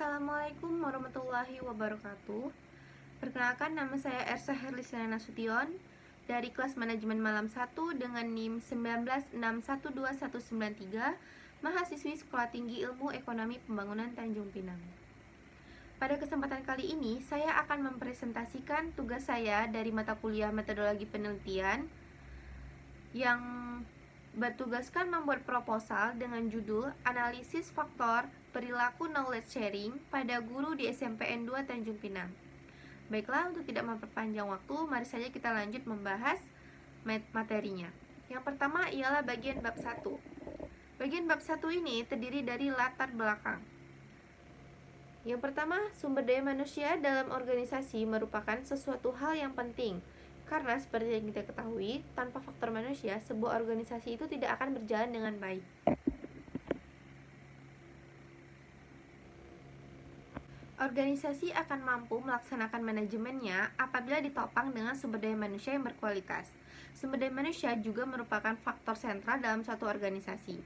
Assalamualaikum warahmatullahi wabarakatuh. Perkenalkan, nama saya Ersa Herlislina Nasution dari kelas manajemen malam 1 dengan NIM 196129193, mahasiswi Sekolah Tinggi Ilmu Ekonomi Pembangunan Tanjung Pinang. Pada kesempatan kali ini, saya akan mempresentasikan tugas saya dari mata kuliah Metodologi Penelitian yang bertugaskan membuat proposal dengan judul Analisis Faktor Perilaku Knowledge Sharing pada Guru di SMPN 2 Tanjung Pinang. Baiklah, untuk tidak memperpanjang waktu, mari saja kita lanjut membahas materinya. Yang pertama ialah bagian bab 1. Bagian bab 1 ini terdiri dari latar belakang. Yang pertama, sumber daya manusia dalam organisasi merupakan sesuatu hal yang penting. Karena seperti yang kita ketahui, tanpa faktor manusia, sebuah organisasi itu tidak akan berjalan dengan baik. Organisasi akan mampu melaksanakan manajemennya apabila ditopang dengan sumber daya manusia yang berkualitas. Sumber daya manusia juga merupakan faktor sentral dalam suatu organisasi.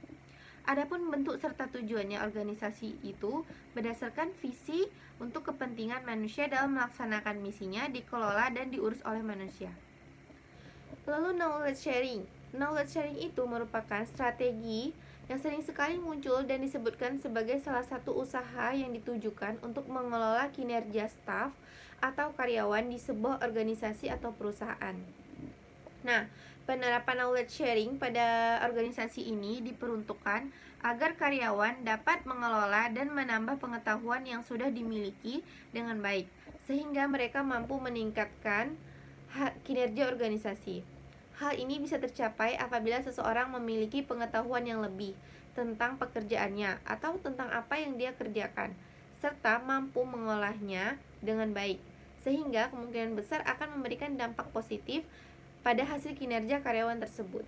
Adapun bentuk serta tujuannya organisasi itu berdasarkan visi untuk kepentingan manusia dalam melaksanakan misinya dikelola dan diurus oleh manusia. Lalu knowledge sharing. Knowledge sharing itu merupakan strategi yang sering sekali muncul dan disebutkan sebagai salah satu usaha yang ditujukan untuk mengelola kinerja staf atau karyawan di sebuah organisasi atau perusahaan. Nah, penerapan knowledge sharing pada organisasi ini diperuntukkan agar karyawan dapat mengelola dan menambah pengetahuan yang sudah dimiliki dengan baik, sehingga mereka mampu meningkatkan kinerja organisasi. Hal ini bisa tercapai apabila seseorang memiliki pengetahuan yang lebih tentang pekerjaannya atau tentang apa yang dia kerjakan, serta mampu mengolahnya dengan baik, sehingga kemungkinan besar akan memberikan dampak positif pada hasil kinerja karyawan tersebut.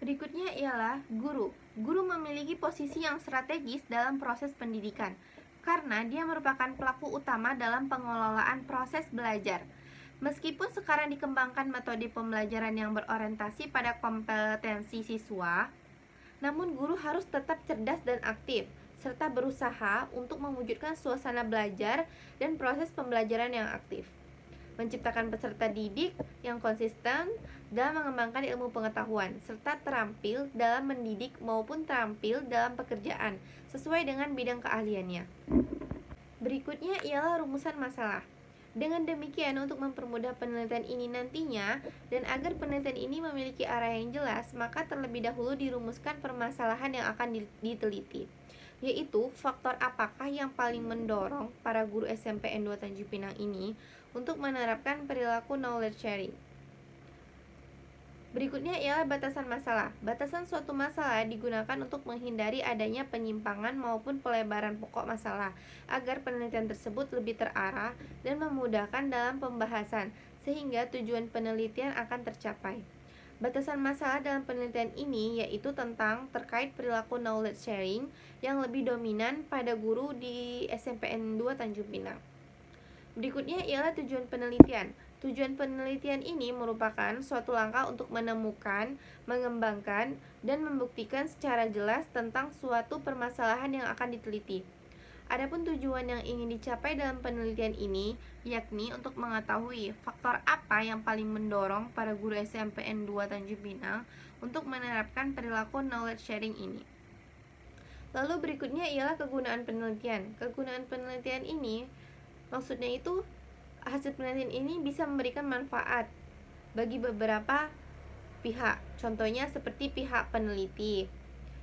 Berikutnya ialah guru. Guru memiliki posisi yang strategis dalam proses pendidikan, karena dia merupakan pelaku utama dalam pengelolaan proses belajar. Meskipun sekarang dikembangkan metode pembelajaran yang berorientasi pada kompetensi siswa, namun guru harus tetap cerdas dan aktif, serta berusaha untuk mewujudkan suasana belajar dan proses pembelajaran yang aktif, menciptakan peserta didik yang konsisten dalam mengembangkan ilmu pengetahuan, serta terampil dalam mendidik maupun terampil dalam pekerjaan sesuai dengan bidang keahliannya. Berikutnya ialah rumusan masalah. Dengan demikian, untuk mempermudah penelitian ini nantinya, dan agar penelitian ini memiliki arah yang jelas, maka terlebih dahulu dirumuskan permasalahan yang akan diteliti, yaitu faktor apakah yang paling mendorong para guru SMPN 2 Tanjung Pinang ini untuk menerapkan perilaku knowledge sharing. Berikutnya ialah batasan masalah. Batasan suatu masalah digunakan untuk menghindari adanya penyimpangan maupun pelebaran pokok masalah, agar penelitian tersebut lebih terarah dan memudahkan dalam pembahasan, sehingga tujuan penelitian akan tercapai. Batasan masalah dalam penelitian ini yaitu tentang terkait perilaku knowledge sharing yang lebih dominan pada guru di SMPN 2 Tanjung Pinang. Berikutnya ialah tujuan penelitian. Tujuan penelitian ini merupakan suatu langkah untuk menemukan, mengembangkan, dan membuktikan secara jelas tentang suatu permasalahan yang akan diteliti. Adapun tujuan yang ingin dicapai dalam penelitian ini yakni untuk mengetahui faktor apa yang paling mendorong para guru SMPN 2 Tanjung Pinang untuk menerapkan perilaku knowledge sharing ini. Lalu berikutnya ialah kegunaan penelitian. Kegunaan penelitian ini maksudnya itu hasil penelitian ini bisa memberikan manfaat bagi beberapa pihak. Contohnya seperti pihak peneliti.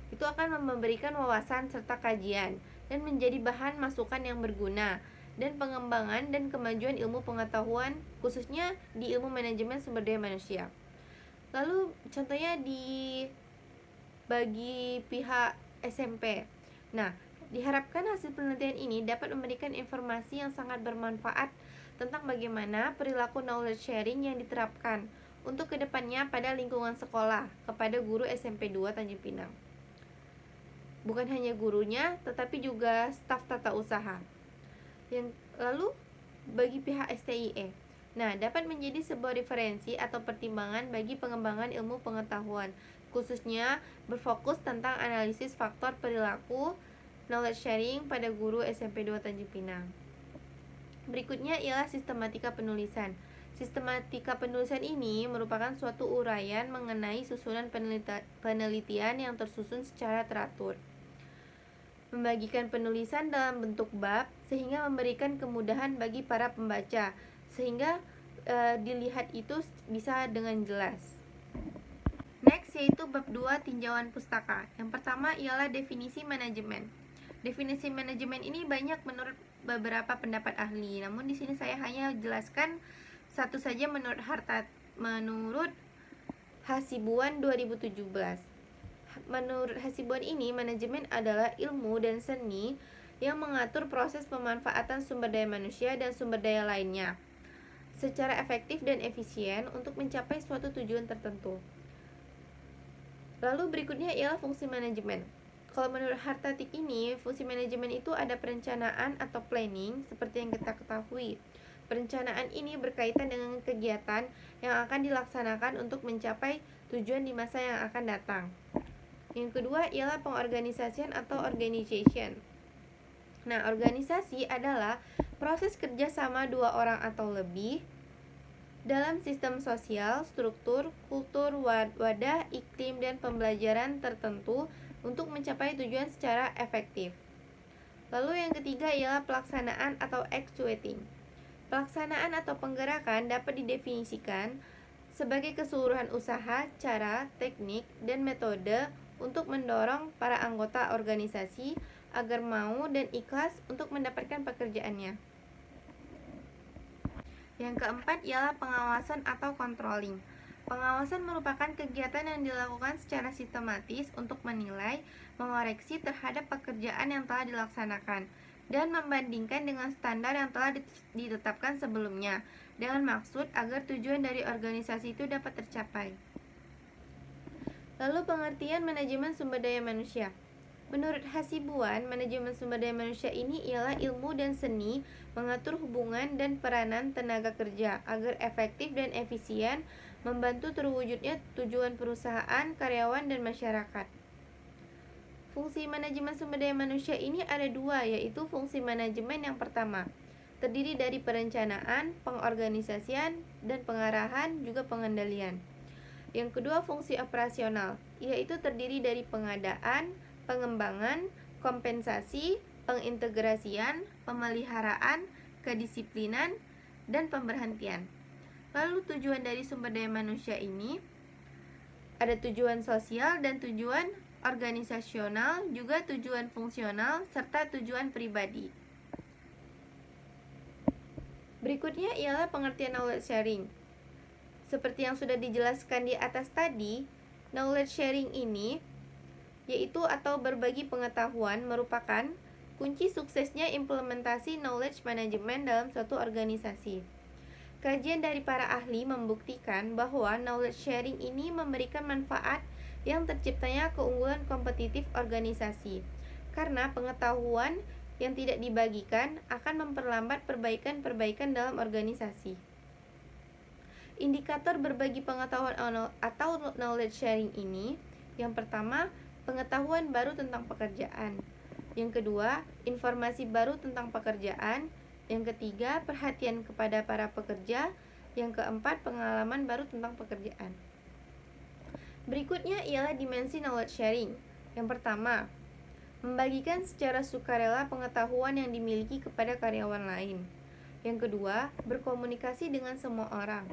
Itu akan memberikan wawasan serta kajian dan menjadi bahan masukan yang berguna dan pengembangan dan kemajuan ilmu pengetahuan khususnya di ilmu manajemen sumber daya manusia. Lalu contohnya bagi pihak SMP. Nah, diharapkan hasil penelitian ini dapat memberikan informasi yang sangat bermanfaat tentang bagaimana perilaku knowledge sharing yang diterapkan untuk kedepannya pada lingkungan sekolah kepada guru SMP 2 Tanjung Pinang. Bukan hanya gurunya, tetapi juga staf tata usaha. Lalu bagi pihak STIE, nah, dapat menjadi sebuah referensi atau pertimbangan bagi pengembangan ilmu pengetahuan, khususnya berfokus tentang analisis faktor perilaku knowledge sharing pada guru SMP 2 Tanjung Pinang. Berikutnya ialah sistematika penulisan. Sistematika penulisan ini merupakan suatu uraian mengenai susunan penelitian yang tersusun secara teratur. Membagikan penulisan dalam bentuk bab sehingga memberikan kemudahan bagi para pembaca, sehingga dilihat itu bisa dengan jelas. Next yaitu bab 2 tinjauan pustaka. Yang pertama ialah definisi manajemen. Definisi manajemen ini banyak menurut beberapa pendapat ahli. Namun di sini saya hanya jelaskan satu saja menurut Hasibuan 2017. Menurut Hasibuan ini, manajemen adalah ilmu dan seni yang mengatur proses pemanfaatan sumber daya manusia dan sumber daya lainnya secara efektif dan efisien untuk mencapai suatu tujuan tertentu. Lalu berikutnya ialah fungsi manajemen. Kalau menurut Hartatik ini, fungsi manajemen itu ada perencanaan atau planning seperti yang kita ketahui. Perencanaan ini berkaitan dengan kegiatan yang akan dilaksanakan untuk mencapai tujuan di masa yang akan datang. Yang kedua ialah pengorganisasian atau organization. Nah, organisasi adalah proses kerjasama dua orang atau lebih dalam sistem sosial, struktur, kultur, wadah, iklim, dan pembelajaran tertentu untuk mencapai tujuan secara efektif. Lalu yang ketiga ialah pelaksanaan atau actuating. Pelaksanaan atau penggerakan dapat didefinisikan sebagai keseluruhan usaha, cara, teknik, dan metode untuk mendorong para anggota organisasi agar mau dan ikhlas untuk mendapatkan pekerjaannya. Yang keempat ialah pengawasan atau controlling. Pengawasan merupakan kegiatan yang dilakukan secara sistematis untuk menilai, mengoreksi terhadap pekerjaan yang telah dilaksanakan, dan membandingkan dengan standar yang telah ditetapkan sebelumnya, dengan maksud agar tujuan dari organisasi itu dapat tercapai. Lalu pengertian manajemen sumber daya manusia. Menurut Hasibuan, manajemen sumber daya manusia ini ialah ilmu dan seni mengatur hubungan dan peranan tenaga kerja agar efektif dan efisien membantu terwujudnya tujuan perusahaan, karyawan, dan masyarakat. Fungsi manajemen sumber daya manusia ini ada dua, yaitu fungsi manajemen yang pertama terdiri dari perencanaan, pengorganisasian, dan pengarahan, juga pengendalian. Yang kedua fungsi operasional, yaitu terdiri dari pengadaan, pengembangan, kompensasi, pengintegrasian, pemeliharaan, kedisiplinan, dan pemberhentian. Lalu tujuan dari sumber daya manusia ini ada tujuan sosial dan tujuan organisasional, juga tujuan fungsional, serta tujuan pribadi. Berikutnya ialah pengertian knowledge sharing. Seperti yang sudah dijelaskan di atas tadi, knowledge sharing ini yaitu atau berbagi pengetahuan merupakan kunci suksesnya implementasi knowledge management dalam suatu organisasi. Kajian dari para ahli membuktikan bahwa knowledge sharing ini memberikan manfaat yang terciptanya keunggulan kompetitif organisasi, karena pengetahuan yang tidak dibagikan akan memperlambat perbaikan-perbaikan dalam organisasi. Indikator berbagi pengetahuan atau knowledge sharing ini, yang pertama, pengetahuan baru tentang pekerjaan. Yang kedua, informasi baru tentang pekerjaan. Yang ketiga, perhatian kepada para pekerja. Yang keempat, pengalaman baru tentang pekerjaan. Berikutnya ialah dimensi knowledge sharing. Yang pertama, membagikan secara sukarela pengetahuan yang dimiliki kepada karyawan lain. Yang kedua, berkomunikasi dengan semua orang.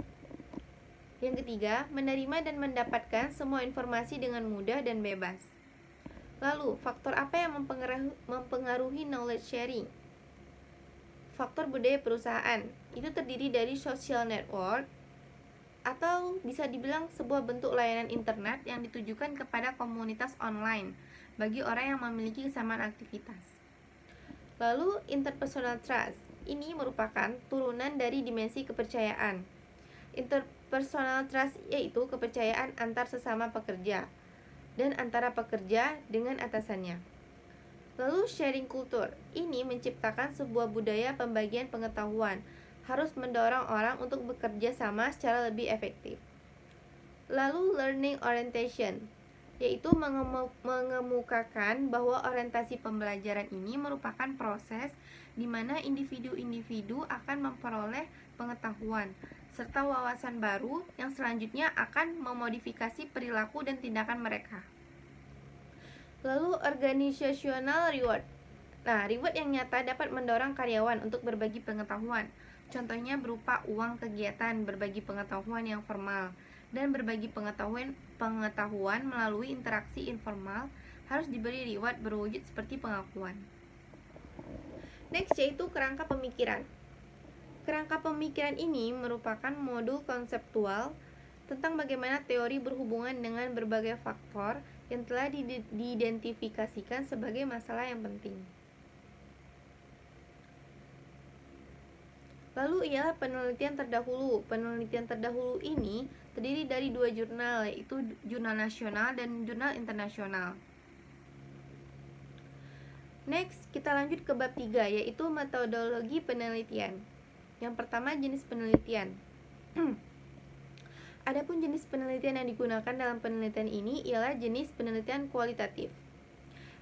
Yang ketiga, menerima dan mendapatkan semua informasi dengan mudah dan bebas. Lalu, faktor apa yang mempengaruhi knowledge sharing? Faktor budaya perusahaan. Itu terdiri dari social network, atau bisa dibilang sebuah bentuk layanan internet yang ditujukan kepada komunitas online bagi orang yang memiliki kesamaan aktivitas. Lalu, interpersonal trust. Ini merupakan turunan dari dimensi kepercayaan. Interpersonal trust yaitu kepercayaan antar sesama pekerja dan antara pekerja dengan atasannya. Lalu, sharing culture. Ini menciptakan sebuah budaya pembagian pengetahuan, harus mendorong orang untuk bekerja sama secara lebih efektif. Lalu, learning orientation, yaitu mengemukakan bahwa orientasi pembelajaran ini merupakan proses di mana individu-individu akan memperoleh pengetahuan serta wawasan baru yang selanjutnya akan memodifikasi perilaku dan tindakan mereka. Lalu organizational reward. Nah, reward yang nyata dapat mendorong karyawan untuk berbagi pengetahuan. Contohnya berupa uang kegiatan berbagi pengetahuan yang formal dan berbagi pengetahuan melalui interaksi informal harus diberi reward berwujud seperti pengakuan. Next yaitu kerangka pemikiran. Kerangka pemikiran ini merupakan modul konseptual tentang bagaimana teori berhubungan dengan berbagai faktor yang telah diidentifikasikan sebagai masalah yang penting. Lalu ialah penelitian terdahulu. Penelitian terdahulu ini terdiri dari 2 jurnal, yaitu jurnal nasional dan jurnal internasional. Next, kita lanjut ke bab 3, yaitu metodologi penelitian. Yang pertama, jenis penelitian. Adapun jenis penelitian yang digunakan dalam penelitian ini ialah jenis penelitian kualitatif.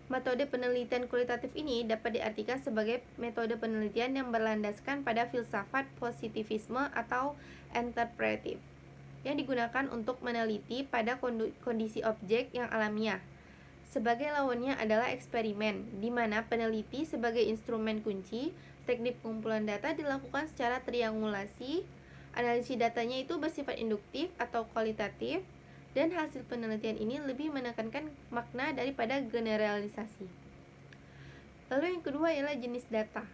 Metode penelitian kualitatif ini dapat diartikan sebagai metode penelitian yang berlandaskan pada filsafat positivisme atau interpretif, yang digunakan untuk meneliti pada kondisi objek yang alamiah. Sebagai lawannya adalah eksperimen, di mana peneliti sebagai instrumen kunci. Teknik pengumpulan data dilakukan secara triangulasi. Analisis datanya itu bersifat induktif atau kualitatif, dan hasil penelitian ini lebih menekankan makna daripada generalisasi. Lalu yang kedua ialah jenis data.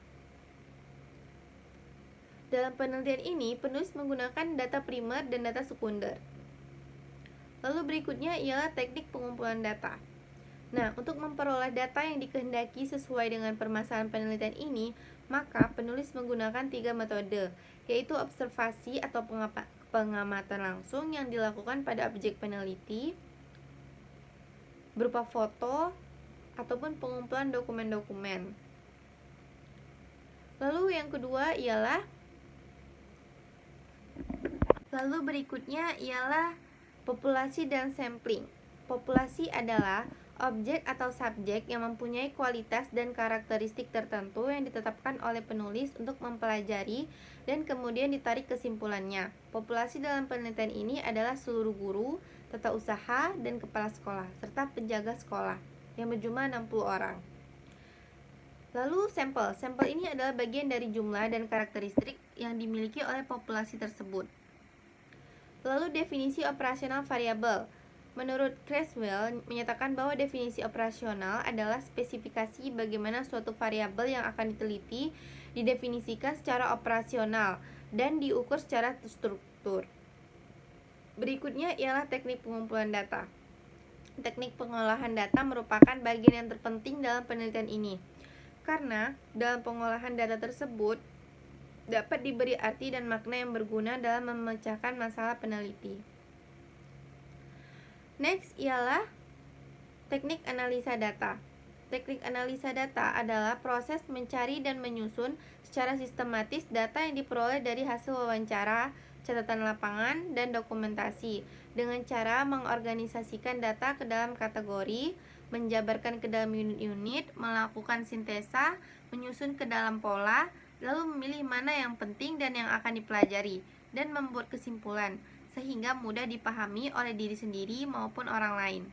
Dalam penelitian ini, penulis menggunakan data primer dan data sekunder. Lalu berikutnya ialah teknik pengumpulan data. Nah, untuk memperoleh data yang dikehendaki sesuai dengan permasalahan penelitian ini, maka penulis menggunakan 3 metode, yaitu observasi atau pengamatan langsung yang dilakukan pada objek peneliti berupa foto ataupun pengumpulan dokumen-dokumen. Lalu berikutnya ialah populasi dan sampling. Populasi adalah objek atau subjek yang mempunyai kualitas dan karakteristik tertentu yang ditetapkan oleh penulis untuk mempelajari dan kemudian ditarik kesimpulannya. Populasi dalam penelitian ini adalah seluruh guru, tata usaha, dan kepala sekolah, serta penjaga sekolah yang berjumlah 60 orang. Lalu sampel. Sampel ini adalah bagian dari jumlah dan karakteristik yang dimiliki oleh populasi tersebut. Lalu definisi operasional variabel. Menurut Creswell menyatakan bahwa definisi operasional adalah spesifikasi bagaimana suatu variabel yang akan diteliti didefinisikan secara operasional dan diukur secara terstruktur. Berikutnya ialah teknik pengumpulan data. Teknik pengolahan data merupakan bagian yang terpenting dalam penelitian ini, karena dalam pengolahan data tersebut dapat diberi arti dan makna yang berguna dalam memecahkan masalah peneliti. Next ialah teknik analisa data. Teknik analisa data adalah proses mencari dan menyusun secara sistematis data yang diperoleh dari hasil wawancara, catatan lapangan, dan dokumentasi dengan cara mengorganisasikan data ke dalam kategori, menjabarkan ke dalam unit-unit, melakukan sintesa, menyusun ke dalam pola, lalu memilih mana yang penting dan yang akan dipelajari, dan membuat kesimpulan sehingga mudah dipahami oleh diri sendiri maupun orang lain.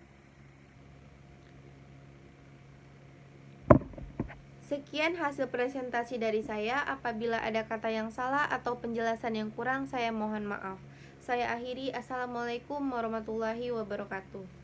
Sekian hasil presentasi dari saya. Apabila ada kata yang salah atau penjelasan yang kurang, saya mohon maaf. Saya akhiri. Assalamualaikum warahmatullahi wabarakatuh.